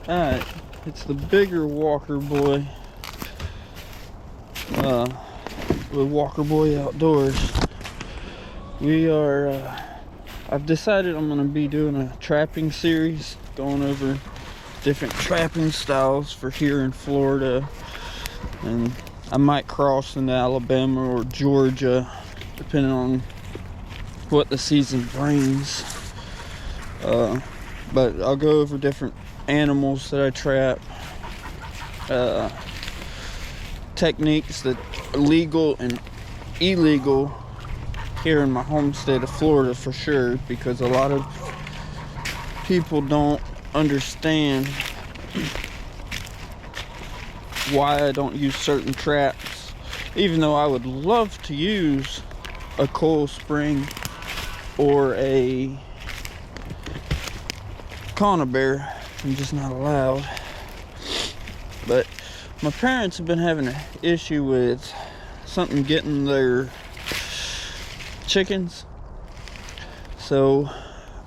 Alright, it's the bigger Walker Boy. With Walker Boy Outdoors. I've decided I'm going to be doing a trapping series, going over different trapping styles for here in Florida. And I might cross into Alabama or Georgia, depending on what the season brings. But I'll go over different animals that I trap, techniques that are legal and illegal here in my home state of Florida for sure, because a lot of people don't understand why I don't use certain traps, even though I would love to use a coil spring or a conibear. I'm just not allowed. But my parents have been having an issue with something getting their chickens, so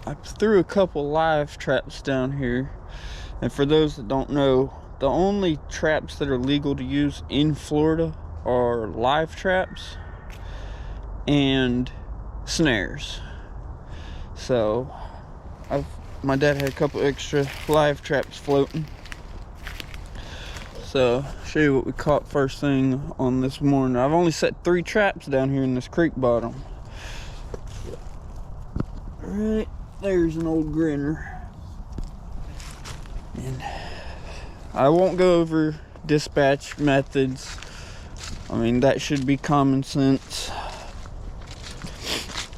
I threw a couple live traps down here. And for those that don't know, the only traps that are legal to use in Florida are live traps and snares. So my dad had a couple extra live traps floating. So I'll show you what we caught first thing on this morning. I've only set 3 traps down here in this creek bottom. Right there's an old grinner. And I won't go over dispatch methods. I mean, that should be common sense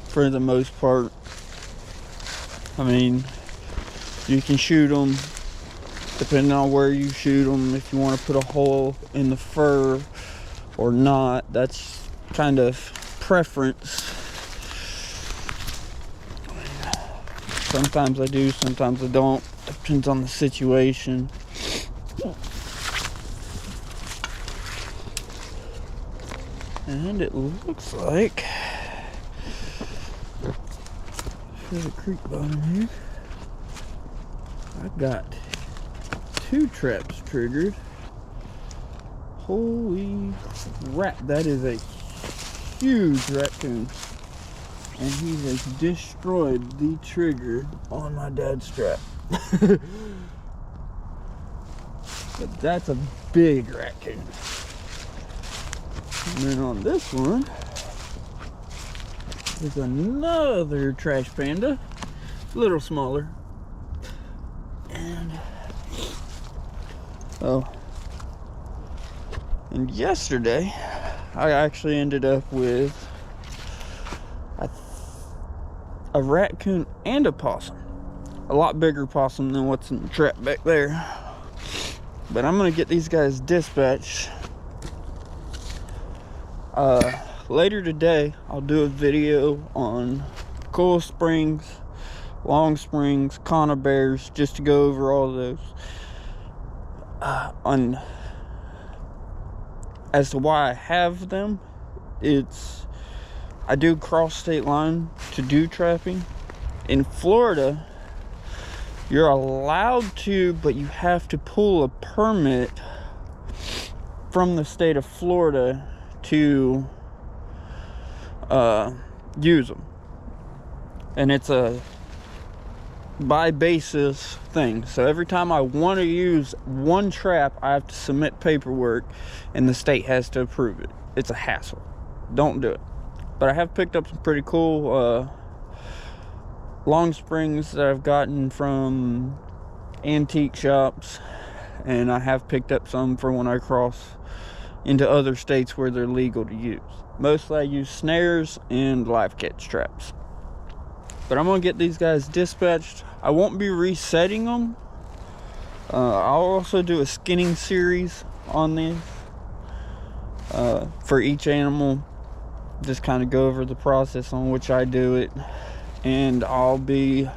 for the most part. I mean, you can shoot them depending on where you shoot them. If you want to put a hole in the fur or not, that's kind of preference. Sometimes I do, sometimes I don't. Depends on the situation. And it looks like for the creek bottom here, I've got 2 traps triggered. Holy rat, that is a huge raccoon. And he has destroyed the trigger on my dad's trap. But that's a big raccoon. And then on this one is another trash panda, a little smaller. And yesterday I actually ended up with a raccoon and a possum. A lot bigger possum than what's in the trap back there. But I'm gonna get these guys dispatched. Later today I'll do a video on coil springs, long springs, conibears, just to go over all of those. As to why I have them, I do cross state line to do trapping. In Florida, you're allowed to, but you have to pull a permit from the state of Florida to use them. And it's a by basis thing. So every time I want to use one trap, I have to submit paperwork and the state has to approve it. It's a hassle. Don't do it. But I have picked up some pretty cool long springs that I've gotten from antique shops, and I have picked up some for when I cross into other states where they're legal to use. Mostly I use snares and live catch traps. But I'm gonna get these guys dispatched. I won't be resetting them. I'll also do a skinning series on these for each animal. Just kind of go over the process on which I do it. And I'll be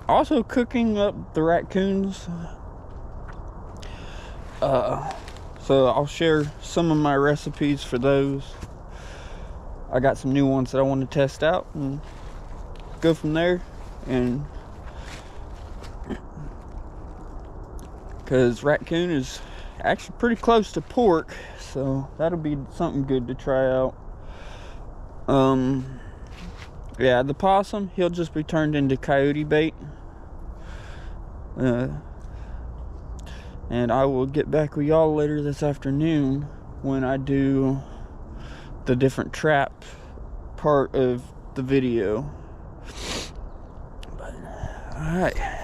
also cooking up the raccoons. So I'll share some of my recipes for those. I got some new ones that I want to test out and go from there. And because raccoon is actually pretty close to pork, so that'll be something good to try out. Yeah, the possum, he'll just be turned into coyote bait. And I will get back with y'all later this afternoon when I do the different trap part of the video. But, alright.